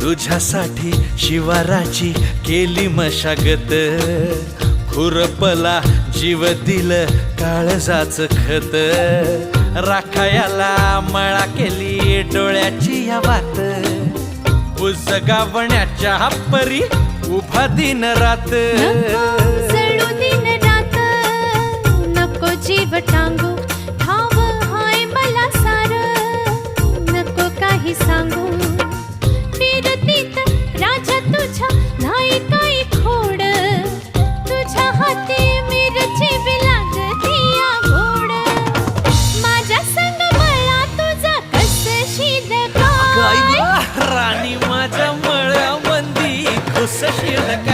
तुझ्यासाठी शिवाराची केली मशागत, खुरपला जीव दिलं काळजाच खत, राखायाला मळा केली डोळ्याची या वात, बुजगावण्याच्या परी उभा दिन रात, जळू दिन रात नको जीव टांगू, ठाव हाय मला सार नको काही सांगू, फिरतीत राजा तुझ्या नाही काही खोड, तुझ्या हाती मिरची बी लागती या गोड, माझ्या संग मला तुझा कस शीद काय राणी माझ्या मळ्यामंदी खुसशील काय.